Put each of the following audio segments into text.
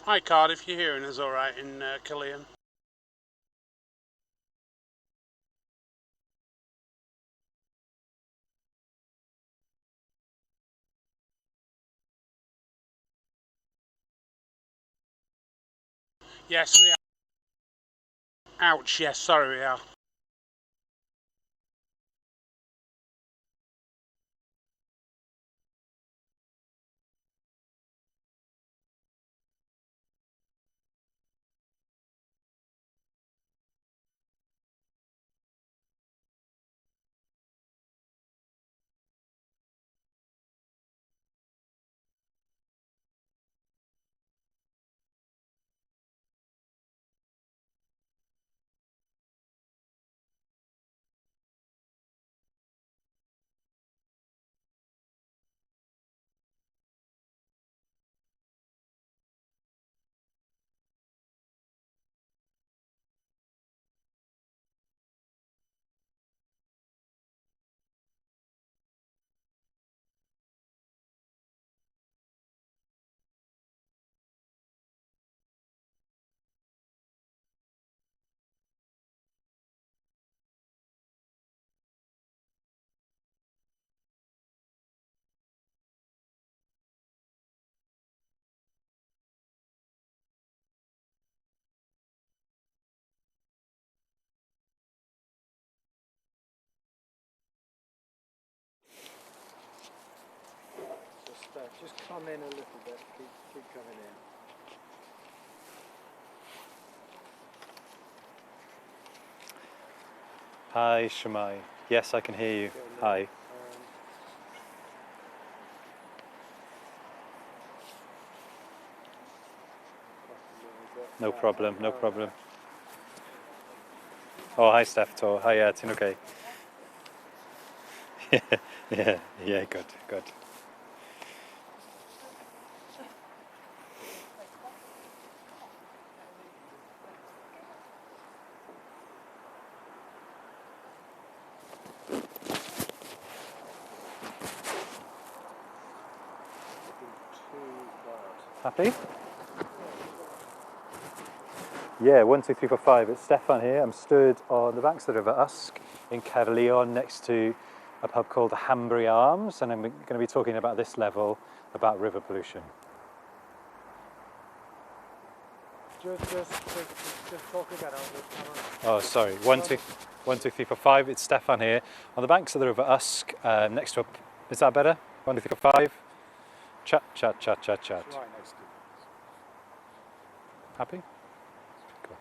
Hi Cardiff, you're hearing us alright in Killian? Yes, we are. Ouch, yes, sorry we are. Just come in a little bit, keep coming in. Hi, Shemai. Yes, I can hear you. Hi. No problem, no problem. Oh, hi, Steph. Hi, ti'n okay? yeah, good. Happy? Yeah, 1, 2, 3, 4, 5. It's Stefan here. I'm stood on the banks of the River Usk in Caerleon next to a pub called the Hanbury Arms, and I'm going to be talking about this level, about river pollution. Just talk again. Oh, sorry. 1, 2, 1, 2, 3, 4, 5. It's Stefan here on the banks of the River Usk next to a... Is that better? 1, 2, 3, 4, 5. Chat. Right next to you. Happy? Cool.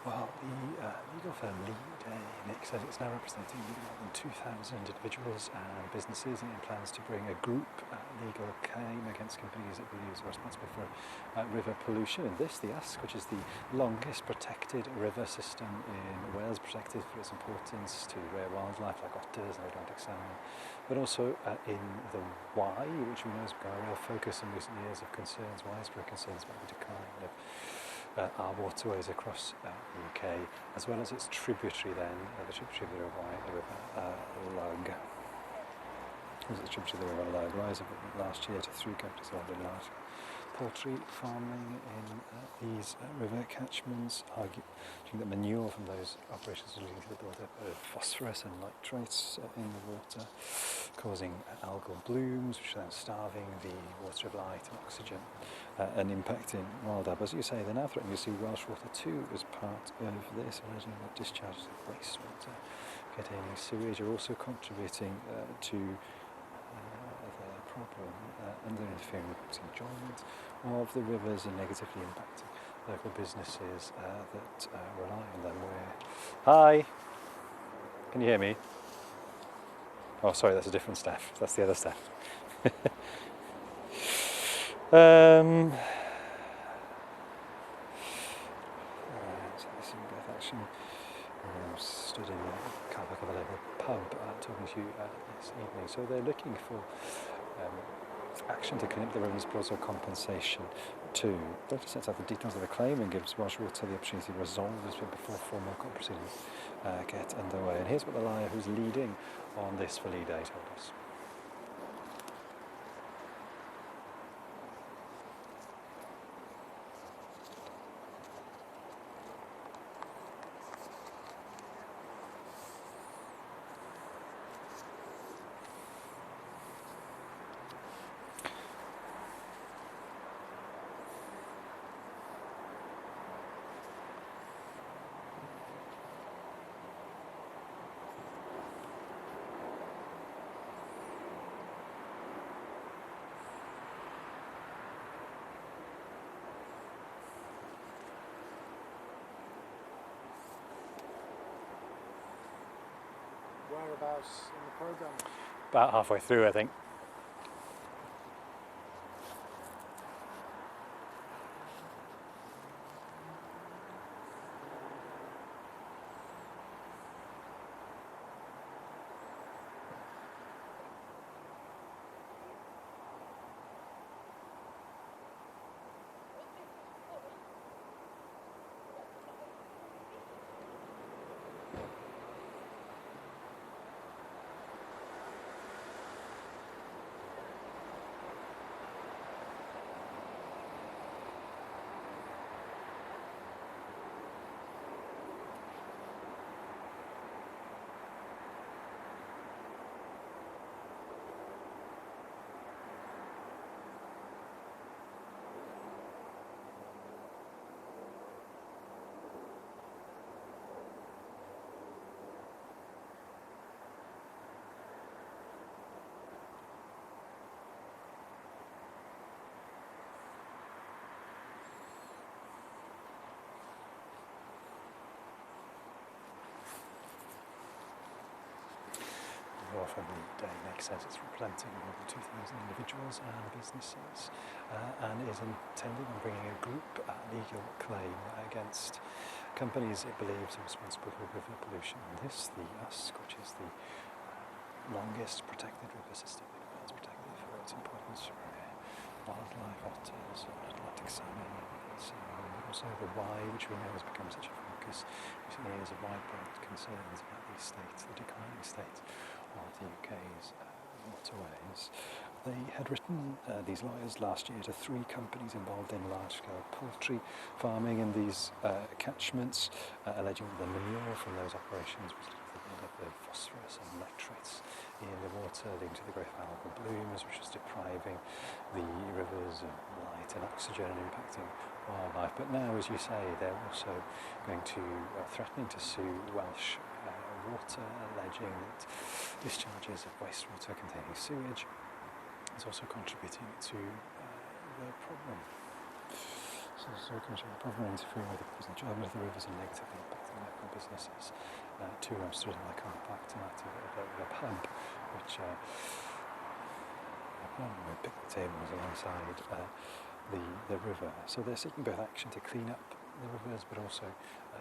Well, the legal firm Nick says it's now representing more than 2,000 individuals and businesses, and it plans to bring a group legal claim against companies that believe are responsible for river pollution. And this, the Usk, which is the longest protected river system in Wales, protected for its importance to rare wildlife like otters and Atlantic salmon, but also in the Wye, which we know has become a real focus in recent years of widespread concerns about the decline of our waterways across the UK, as well as its tributary then, the tributary of the River Lug. It was the tributary of the River Lug, rising last year to 3 countries over large poultry farming in these river catchments, arguing that manure from those operations is leading to the build-up of phosphorus and nitrates in the water, causing algal blooms, which are then starving the water of light and oxygen and impacting wildlife. As you say, they're now threatening to sue Welsh Water too as part of this, alleging that discharges of wastewater containing sewage are also contributing to the problem, and they're interfering with enjoyment of the rivers and negatively impacting local businesses that rely on them. Hi, can you hear me? Oh, sorry, that's a different Steph. That's the other Steph. So this is Beth Action. Stood in a car park of a local pub talking to you this evening. So they're looking for action to clean up the rivers, but also compensation too. The letter sets out the details of the claim and gives Welsh Water the opportunity to resolve this before formal court proceedings get underway. And here's what the lawyer who's leading on this for lead A told us. Whereabouts in the programme? About halfway through, I think. Law firm Day makes sense. It's representing more than 2,000 individuals and businesses and is intended on bringing a group legal claim against companies it believes are responsible for river pollution. And this, the Usk, which is the longest protected river system in the world, is protected for its importance for wildlife, otters, Atlantic salmon, and so on. Also the Y, which we know has become such a focus recently, is a widespread concerns about these states, the declining state of the UK's waterways. They had written, these lawyers, last year to 3 companies involved in large-scale poultry farming in these catchments, alleging that the manure from those operations was leading to the build-up of phosphorus and nitrates in the water, leading to the growth of algal blooms, which was depriving the rivers of light and oxygen and impacting wildlife. But now, as you say, they're also going to, threatening to sue Welsh Water, alleging that discharges of wastewater containing sewage is also contributing to the problem. So it's also contributing to the problem, interfering with the present job of the rivers and negatively impacting local businesses. Too, I'm stood in my car parked tonight at a pub, which we picked the tables alongside the river. So they're seeking both action to clean up the rivers, but also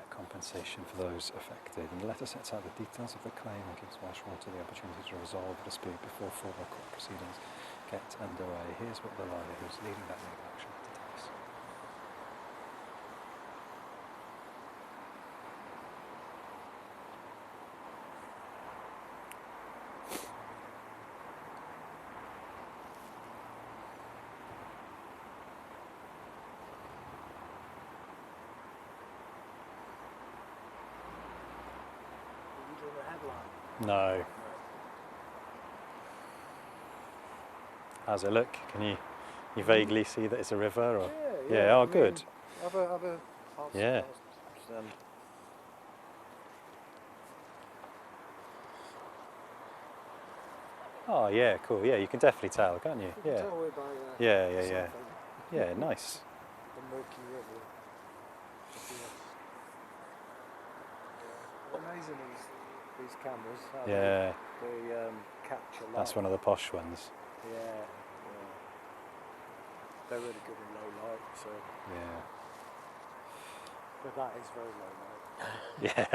compensation for those affected. And the letter sets out the details of the claim and gives Welsh Water the opportunity to resolve the dispute before formal court proceedings get underway. Here's what the lawyer who's leading that legal action had to tell us. No. How's it look? Can you vaguely see that it's a river? Or? Yeah. Oh, good. Have a Yeah. Oh, yeah, cool. Yeah, you can definitely tell, can't you? You can tell we're by Yeah. something. Yeah, nice. The murky river. Amazing these cameras. How Yeah. They capture light. That's one of the posh ones. Yeah. They're really good in low light, so. Yeah. But that is very low light. Yeah.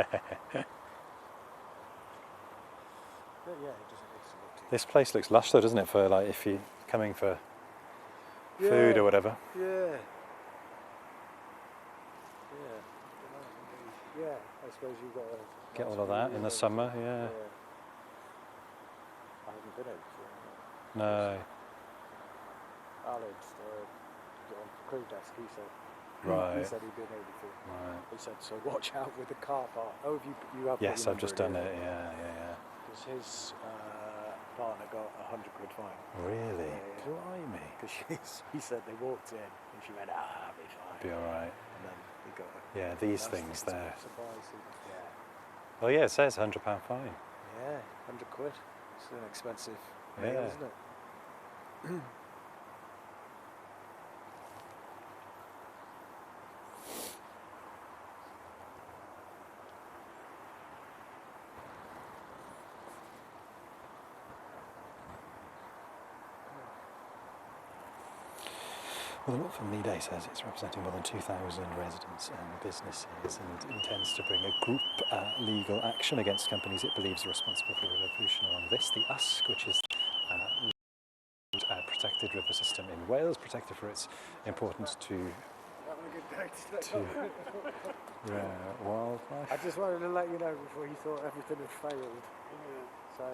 But yeah, it doesn't look. This place looks lush though, doesn't it? For like if you coming for food or whatever. Yeah. Yeah, I suppose you've got to Get all of that in the summer, yeah. I haven't been out before. No. Alex, on the crew desk, he said Right. he said he'd been out before. Right. He said, so watch out with the car park. Oh, you have. Yes, I've just done it. Yeah. Because his partner got £100 fine. Really? Yeah. Blimey. Because he said they walked in and she went, I'll be fine. Be all right. And then he got these things there. Surprising. Yeah. Oh yeah, it says £100 fine. Yeah, £100. It's an expensive meal, Yeah. isn't it? Well, the law from Nide says it's representing more than 2,000 residents and businesses and intends to bring a group legal action against companies it believes are responsible for the pollution along this. The Usk, which is a protected river system in Wales, protected for its importance to wildlife. I just wanted to let you know before you thought everything had failed. So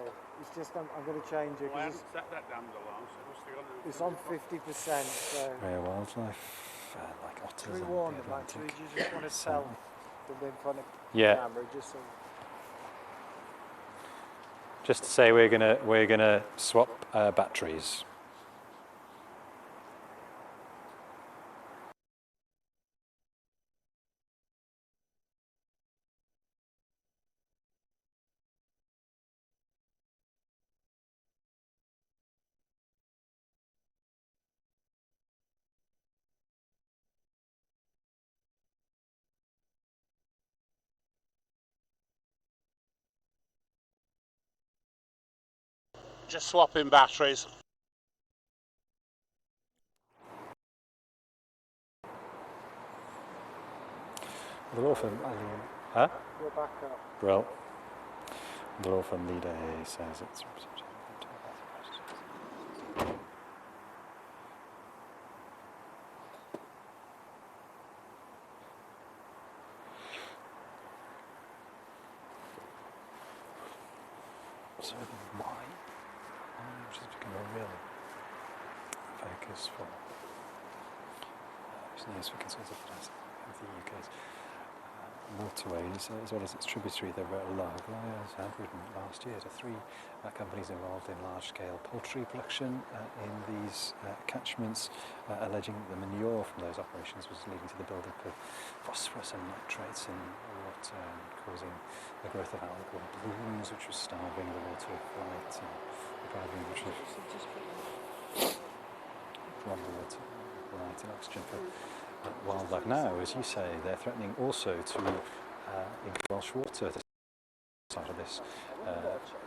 it's just I'm going to change it. Well, I haven't set that down so long, so we're still on It's on 50%. So Rare wildlife, like otters and rewarn the them actually. Atlantic. You just want to tell them in front of Yeah. camera, just so. Just to say we're gonna swap batteries. just swapping batteries. The law firm, huh? You're back up. Well, the law firm Leader says it's representing. So why? Which has become a real focus for business for concerns of the UK's waterways, as well as its tributary, the loghi, as had written last year to three companies involved in large-scale poultry production in these catchments, alleging that the manure from those operations was leading to the buildup of phosphorus and nitrates in water and causing the growth of algal blooms, which was starving the water of light and depriving which was from the water light and oxygen for wildlife. Now, as you say, they're threatening also to include Welsh water as part of this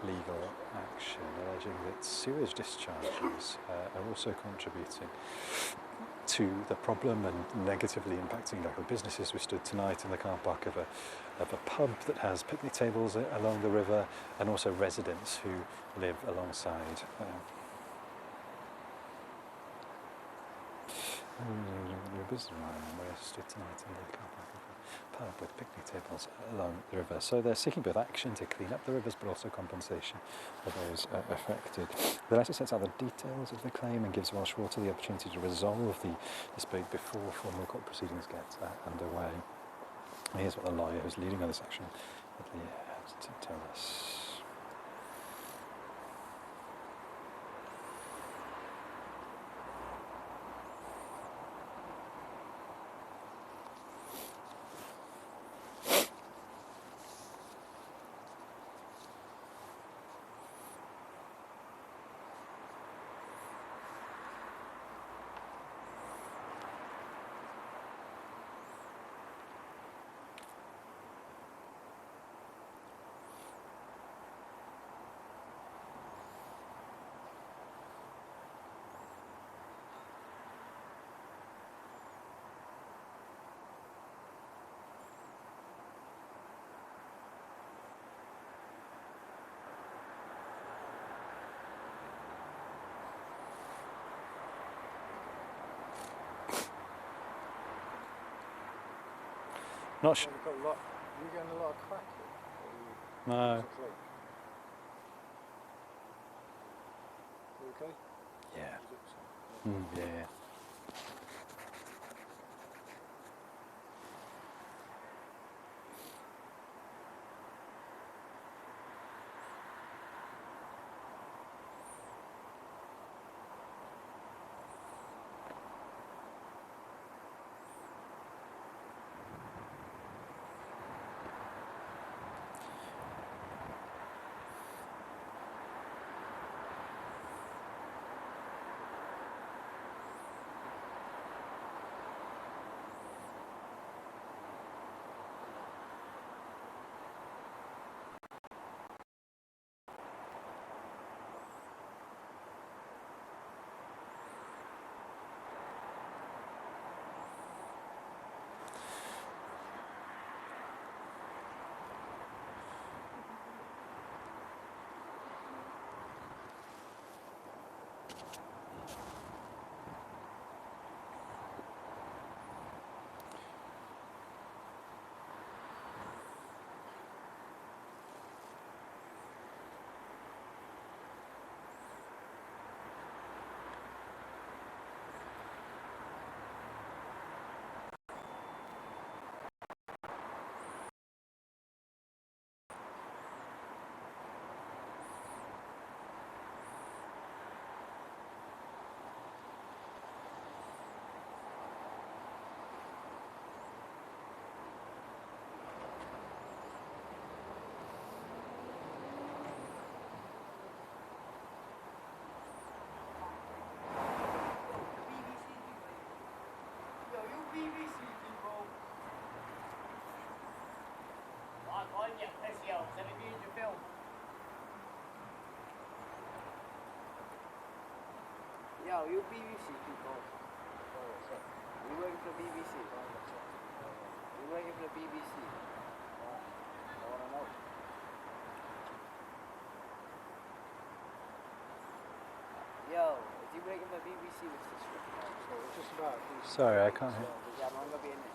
legal action, alleging that sewage discharges are also contributing to the problem and negatively impacting local businesses. We stood tonight in the car park of a pub that has picnic tables along the river, and also residents who live alongside. We stood tonight in the car park of a pub with picnic tables along the river. So they're seeking both action to clean up the rivers, but also compensation for those affected. The letter sets out the details of the claim and gives Welsh Water the opportunity to resolve the dispute before formal court proceedings get underway. And here's what the lawyer who's leading on this action has to tell us. Not sure. We've got a lot. Are you getting a lot of crack here? Or are you No. clean? You okay? Yeah. Is it? Yeah. Yo, you BBC people. You working for the BBC? You working for the BBC? I wanna know. Yo, is he working for the BBC with this script? So it's just about. Sorry, I can't hear. Yeah, I'm gonna be in it.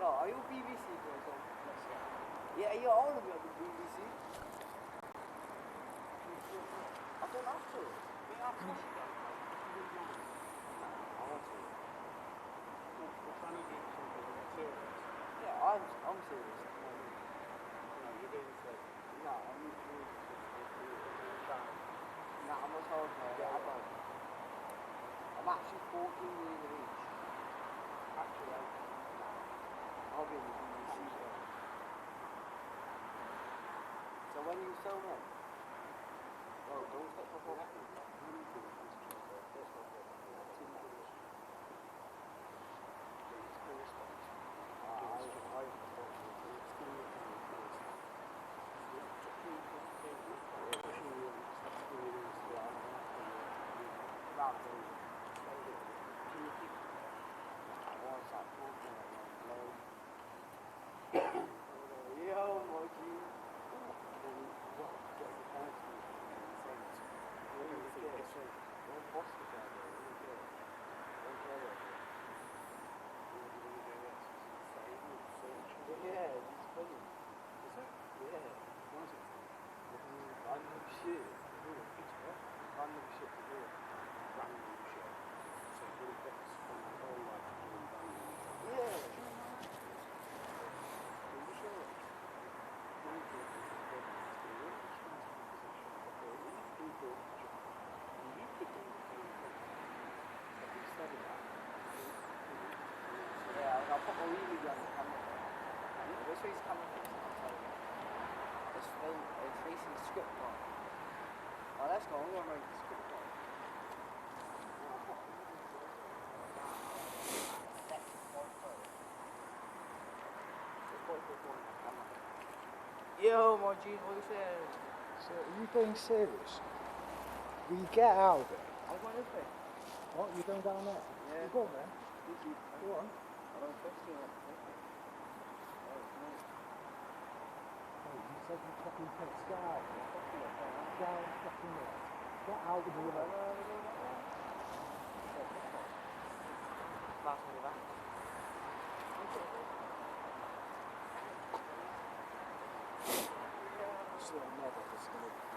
No, are you BBC person? Yeah, you're all of you on the BBC. I don't have to. We have to. I want to. We're trying to do something serious. Yeah, I'm serious. No, you're being fake. No, I'm Trying. I'm not told me. I'm actually 14 years of age. Actually, I'll be in the BBC. So when you film it, well, don't stop for Yo, Moji. Yeah, it's funny. Is it? Yeah. What is it? Random shit. It's what? Random shit to do. Random shit. So little bits from my whole life doing random shit. Yeah. Are you sure? You could do the same thing. But instead of that, Yeah, I'll put my wheelie on the camera. Which way's the camera facing? I'll tell you. It's facing the script bar. Oh, let's go. I'm going to make the script bar. Yo, my G, what you saying? so are you being serious? Will you get out of it? I'm going this way. What? You're going down there? Yeah. You go on then. Go on. I don't trust you. Oh, you said you fucking pissed. Get out. Get out fucking there. Get out of the way. pass me back. Just a little nod at this minute.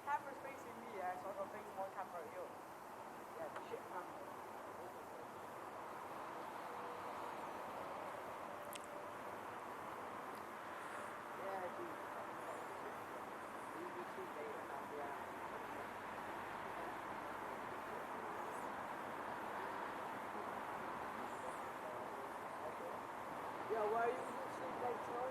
Camera's facing me, yeah, so I got face one camera at you. Yeah, the shit camera. Yeah, dude. BBC data now, yeah. Yeah, why are you sleep late tonight?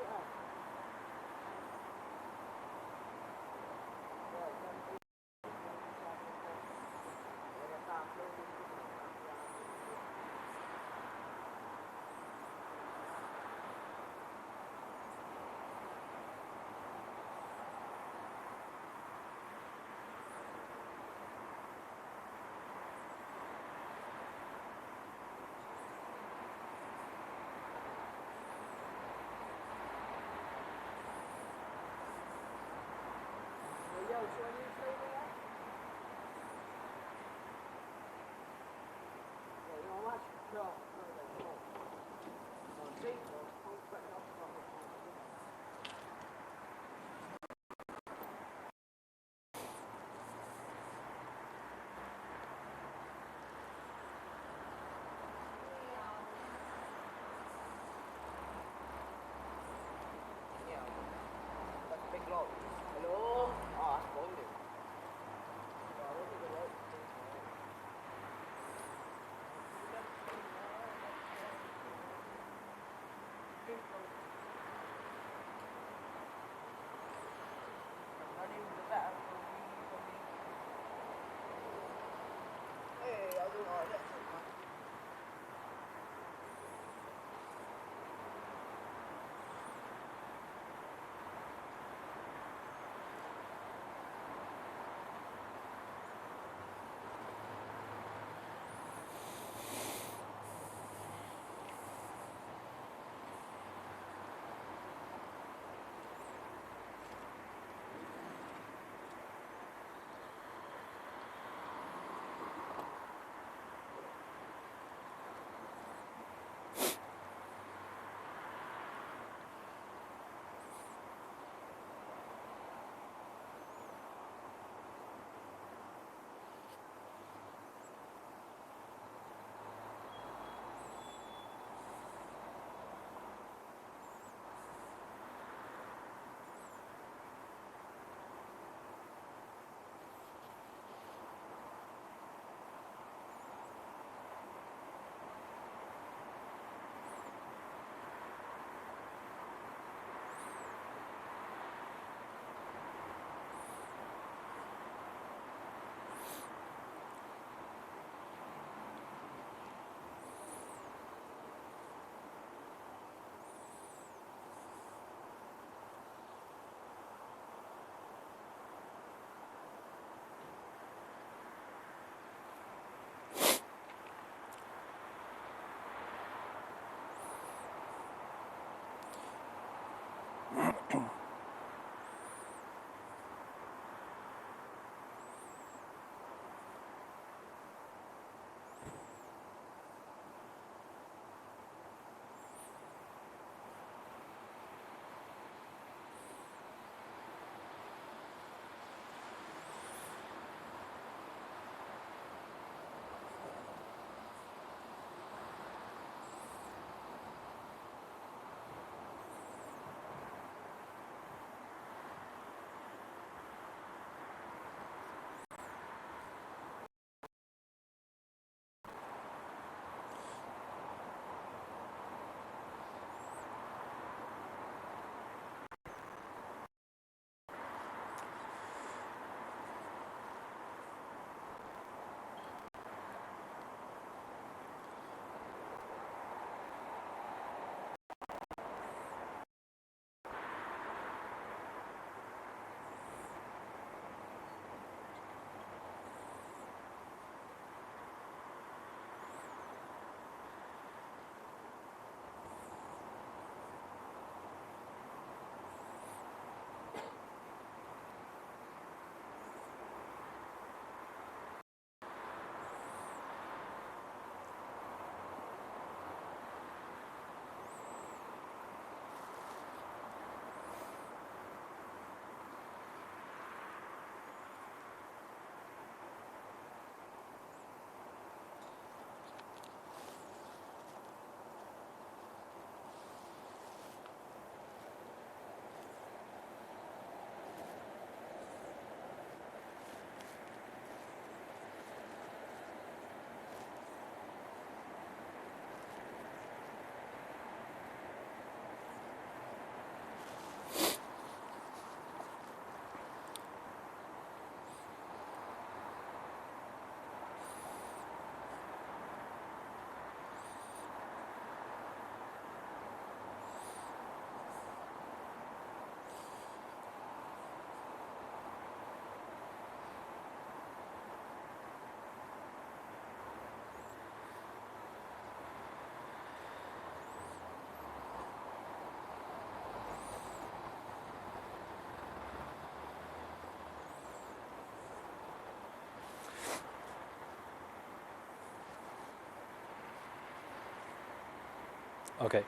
Okay.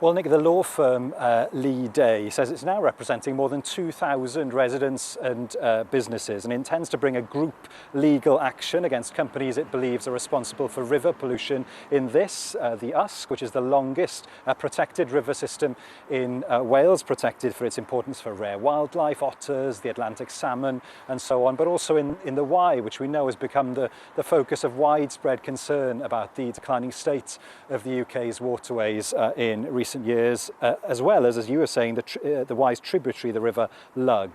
Well, Nick, the law firm Lee Day says it's now representing more than 2,000 residents and businesses, and intends to bring a group legal action against companies it believes are responsible for river pollution in this, the Usk, which is the longest protected river system in Wales, protected for its importance for rare wildlife, otters, the Atlantic salmon, and so on, but also in the Wye, which we know has become the focus of widespread concern about the declining state of the UK's waterways in recent years, as well as you were saying, the Wye's tributary, the river Lug.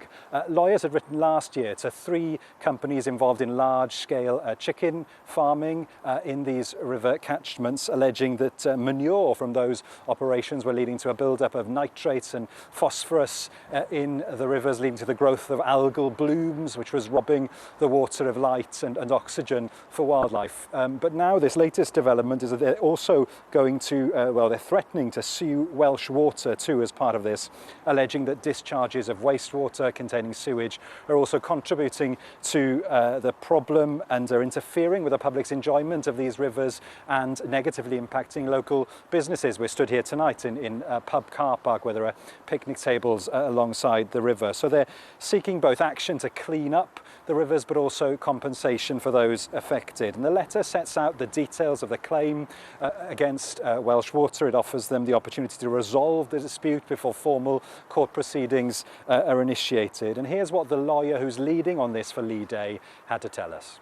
Lawyers had written last year to 3 companies involved in large-scale chicken farming in these river catchments, alleging that manure from those operations were leading to a build-up of nitrates and phosphorus in the rivers, leading to the growth of algal blooms, which was robbing the water of light and oxygen for wildlife. But now this latest development is that they're also going to, they're threatening to sue Welsh Water too as part of this, alleging that discharges of wastewater containing sewage are also contributing to the problem and are interfering with the public's enjoyment of these rivers and negatively impacting local businesses. We're stood here tonight in a pub car park where there are picnic tables alongside the river. So they're seeking both action to clean up the rivers but also compensation for those affected. And the letter sets out the details of the claim against Welsh Water. It offers them the opportunity to resolve the dispute before formal court proceedings are initiated. And here's what the lawyer who's leading on this for Lee Day had to tell us.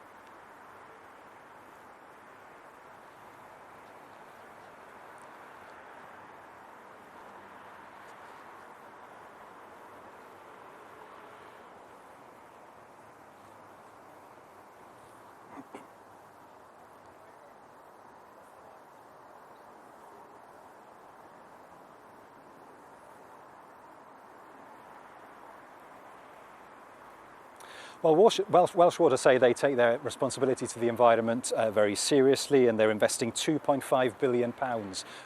Well, Welsh Water say they take their responsibility to the environment very seriously, and they're investing £2.5 billion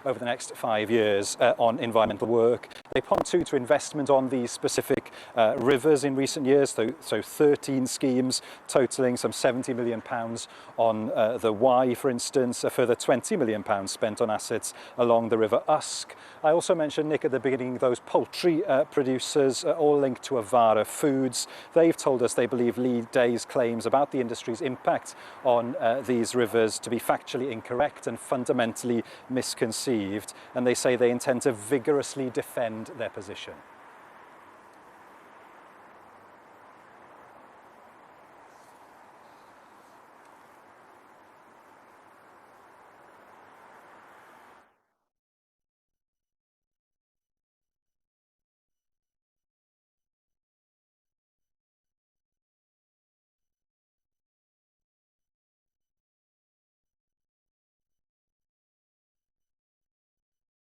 over the next 5 years on environmental work. They point to investment on these specific rivers in recent years, so 13 schemes totalling some £70 million on the Wye, for instance, a further £20 million spent on assets along the River Usk. I also mentioned, Nick, at the beginning, those poultry producers, all linked to Avara Foods. They've told us they believe Lead Day's claims about the industry's impact on these rivers to be factually incorrect and fundamentally misconceived, and they say they intend to vigorously defend their position.